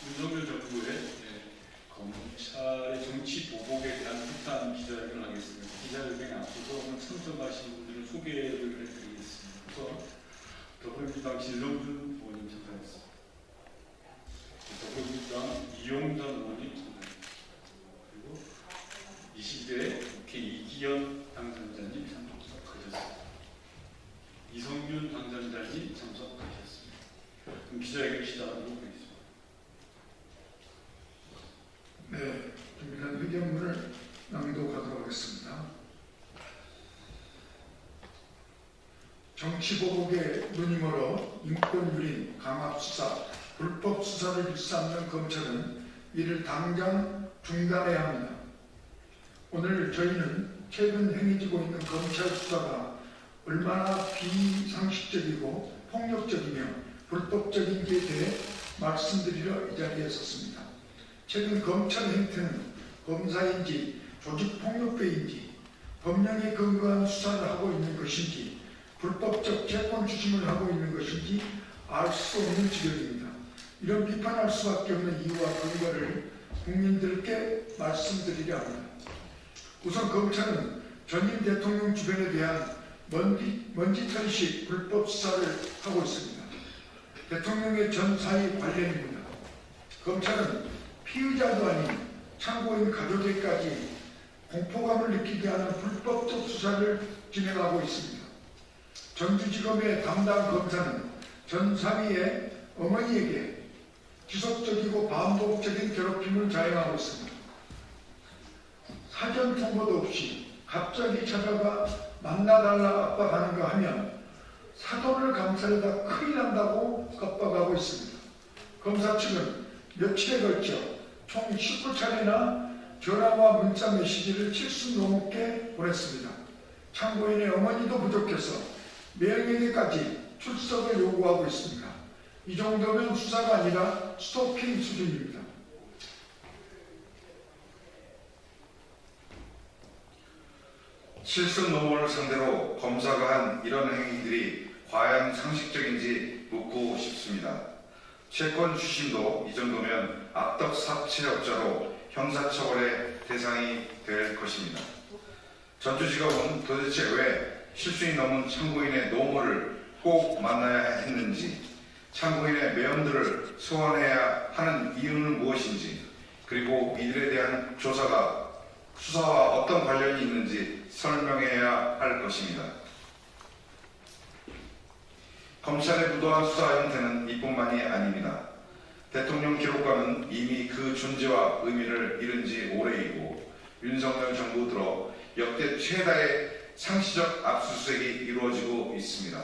윤석열 정부의 검찰의 정치 보복에 대한 폭탄 기자회견을 하겠습니다. 기자회견에 앞서서 오늘 참석하신 분들을 소개를 해드리겠습니다. 우선 더불어민주당 진성준 의원님 참석했습니다. 더불어민주당 이용전 의원님 참석했습니다. 그리고 21대 국회 이기현 당선자님 참석하셨습니다. 이성윤 당선자님 참석하셨습니다. 그럼 기자회견 시작하도록 하겠습니다. 네, 준비된 의견문을 낭독하도록 하겠습니다. 정치보복에 눈이 멀어 인권유린, 강압수사, 불법수사를 일삼는 검찰은 이를 당장 중단해야 합니다. 오늘 저희는 최근 행해지고 있는 검찰 수사가 얼마나 비상식적이고 폭력적이며 불법적인지에 대해 말씀드리려 이 자리에 섰습니다. 최근 검찰 행태는 검사인지 조직폭력배인지 법령에 근거한 수사를 하고 있는 것인지 불법적 채권 추심을 하고 있는 것인지 알 수 없는 지경입니다. 이런 비판할 수밖에 없는 이유와 근거를 국민들께 말씀드리려 합니다. 우선 검찰은 전임 대통령 주변에 대한 먼지털이식 불법 수사를 하고 있습니다. 대통령의 전 사위 관련입니다. 검찰은 피의자도 아닌 참고인 가족에까지 공포감을 느끼게 하는 불법적 수사를 진행하고 있습니다. 전주지검의 담당 검사는 전 사위의 어머니에게 지속적이고 반복적인 괴롭힘을 자행하고 있습니다. 사전 통보도 없이 갑자기 찾아가 만나달라 압박하는가 하면 사돈을 감싸려다 큰일 난다고 겁박하고 있습니다. 검사 측은 며칠에 걸쳐 총 19차례나 전화와 문자 메시지를 70 넘게 보냈습니다. 참고인의 어머니도 부족해서 명예에게까지 출석을 요구하고 있습니다. 이 정도면 수사가 아니라 스토킹 수준입니다. 실손 노무원을 상대로 검사가 한 이런 행위들이 과연 상식적인지 묻고 싶습니다. 채권 추심도 이 정도면 악덕 사채업자로 형사처벌의 대상이 될 것입니다. 전주지검은 도대체 왜 실수인 넘은 참고인의 노모를 꼭 만나야 했는지, 참고인의 매형들을 소환해야 하는 이유는 무엇인지, 그리고 이들에 대한 수사와 어떤 관련이 있는지 설명해야 할 것입니다. 검찰의 부도한 수사 형태는 이뿐만이 아닙니다. 대통령 기록관은 이미 그 존재와 의미를 잃은 지 오래이고 윤석열 정부 들어 역대 최다의 상시적 압수수색이 이루어지고 있습니다.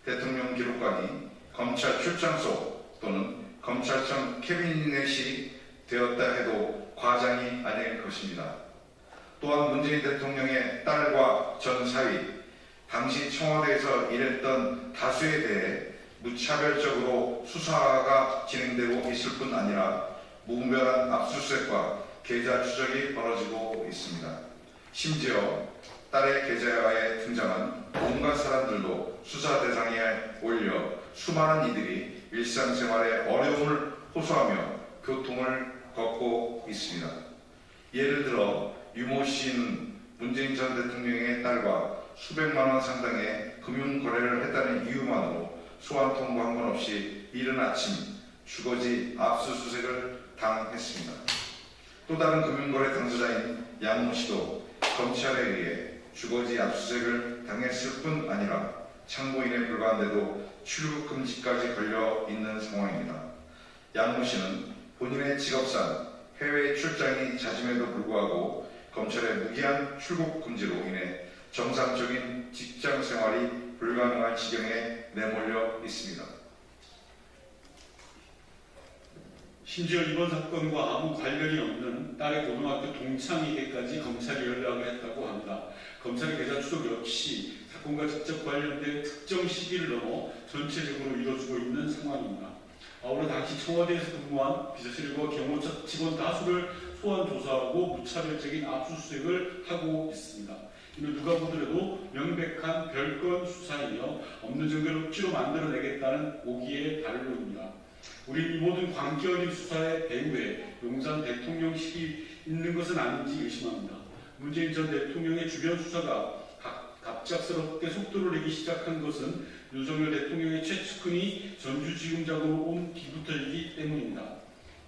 대통령 기록관이 검찰 출장소 또는 검찰청 캐비넷이 되었다 해도 과장이 아닐 것입니다. 또한 문재인 대통령의 딸과 전 사위, 당시 청와대에서 일했던 다수에 대해 무차별적으로 수사가 진행되고 있을 뿐 아니라 무분별한 압수수색과 계좌 추적이 벌어지고 있습니다. 심지어 딸의 계좌에 등장한 온갖 사람들도 수사 대상에 올려 수많은 이들이 일상생활에 어려움을 호소하며 교통을 걷고 있습니다. 예를 들어 유모 씨는 문재인 전 대통령의 딸과 수백만 원 상당의 금융거래를 했다는 이유만으로 소환 통보 한 번 없이 이른 아침 주거지 압수수색을 당했습니다. 또 다른 금융거래 당사자인 양모 씨도 검찰에 의해 주거지 압수수색을 당했을 뿐 아니라 참고인에 불과한데도 출국 금지까지 걸려 있는 상황입니다. 양모 씨는 본인의 직업상 해외 출장이 잦음에도 불구하고 검찰의 무기한 출국 금지로 인해 정상적인 직장 생활이 불가능한 지경에 내몰려 있습니다. 심지어 이번 사건과 아무 관련이 없는 딸의 고등학교 동창에게까지 검찰이 연락을 했다고 합니다. 검찰의 계좌 추적 역시 사건과 직접 관련된 특정 시기를 넘어 전체적으로 이뤄지고 있는 상황입니다. 아울러 당시 청와대에서 근무한 비서실과 경호처 직원 다수를 소환 조사하고 무차별적인 압수수색을 하고 있습니다. 이는 누가 보더라도 명백한 별건 수사이며 없는 증거를 억지로 만들어내겠다는 오기의 반론입니다. 우리 이 모든 관계어린 수사의 배후에 용산 대통령실이 있는 것은 아닌지 의심합니다. 문재인 전 대통령의 주변 수사가 갑작스럽게 속도를 내기 시작한 것은 윤석열 대통령의 최측근이 전주지검장으로 온 뒤부터이기 때문입니다.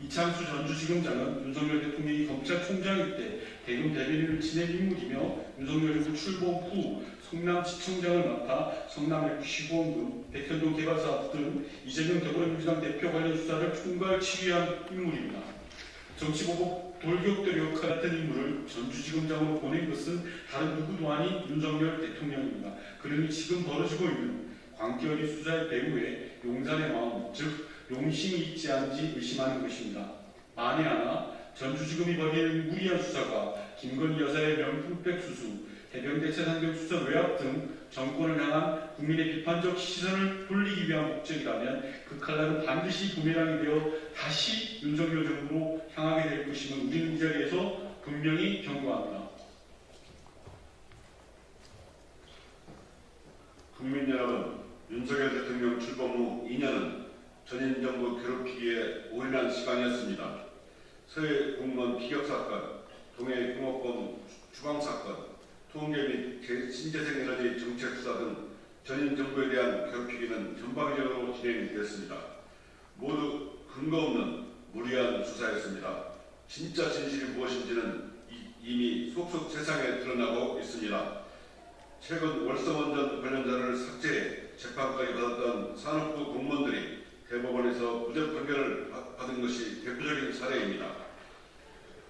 이창수 전주지검장은 윤석열 대통령이 검찰총장일 때 대검 대변인을 지낸 인물이며 윤석열 정부 출범 후 성남지청장을 맡아 성남FC보험금, 백현동 개발사업 등 이재명 더불어민주당 대표 관련 수사를 총괄 지휘한 인물입니다. 정치보복 돌격들 역할 같은 인물을 전주지검장으로 보낸 것은 다른 누구도 아닌 윤석열 대통령입니다. 그러니 지금 벌어지고 있는 관계어린 수사의 배후에 용산의 마음, 즉 용심이 있지 않은지 의심하는 것입니다. 만에 하나 전주지검이 벌이는 무리한 수사가 김건희 여사의 명품백 수수, 해병대 최상병 수사 외압 등 정권을 향한 국민의 비판적 시선을 돌리기 위한 목적이라면 그 칼날은 반드시 부메랑이 되어 다시 윤석열 정부로 향하게 될 것임을 우리는 이 자리에서 분명히 경고합니다. 국민 여러분, 윤석열 대통령 출범 후 2년은 전임 정부 괴롭히기에 올인한 시간이었습니다. 서해 공무원 피격 사건, 동해 공업범 추방 사건, 통계 및 신재생 에너지 정책 수사 등 전임 정부에 대한 괴롭히기는 전방위적으로 진행됐습니다. 모두 근거 없는 무리한 수사였습니다. 진짜 진실이 무엇인지는 이미 속속 세상에 드러나고 있습니다. 최근 월성원전 관련자를 삭제해 재판까지 받았던 산업부 공무원들이 대법원에서 무죄 판결을 받은 것이 대표적인 사례입니다.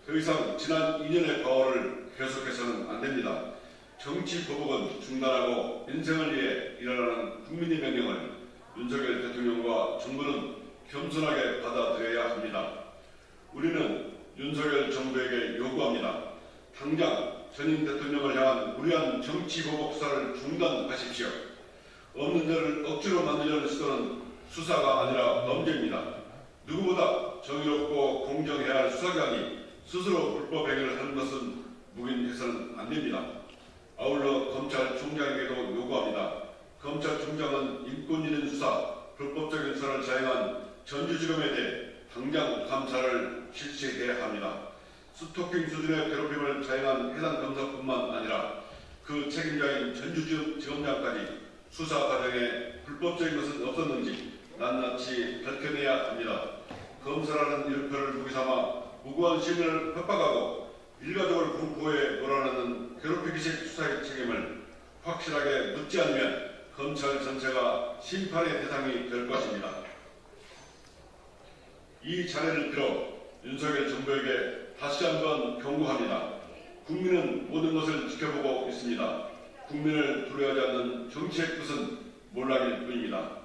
더 이상 지난 2년의 과오를 계속해서는 안 됩니다. 정치 보복은 중단하고 민생을 위해 일하라는 국민의 명령을 윤석열 대통령과 정부는 겸손하게 받아들여야 합니다. 우리는 윤석열 정부에게 요구합니다. 당장 전임 대통령을 향한 무리한 정치 보복 수사를 중단하십시오. 없는 죄를 억지로 만들려는 시도는 수사가 아니라 범죄입니다. 누구보다 정의롭고 공정해야 할 수사기관이 스스로 불법 행위를 하는 것은 묵인해서는 안 됩니다. 아울러 검찰총장에게도 요구합니다. 검찰총장은 인권 있는 수사, 불법적인 수사를 자행한 전주지검에 대해 당장 감사를 실시해야 합니다. 스토킹 수준의 괴롭힘을 자행한 해당 검사뿐만 아니라 그 책임자인 전주지검장까지 수사 과정에 불법적인 것은 없었는지 낱낱이 밝혀내야 합니다. 검사라는 이름표를 무기 삼아 무고한 시민을 협박하고 일가족을 공포에 몰아넣는 괴롭히기식 수사의 책임을 확실하게 묻지 않으면 검찰 전체가 심판의 대상이 될 것입니다. 이 자리를 빌어 윤석열 정부에게 다시 한번 경고합니다. 국민은 모든 것을 지켜보고 있습니다. 국민을 두려워하지 않는 정치의 끝은 몰락일 뿐입니다.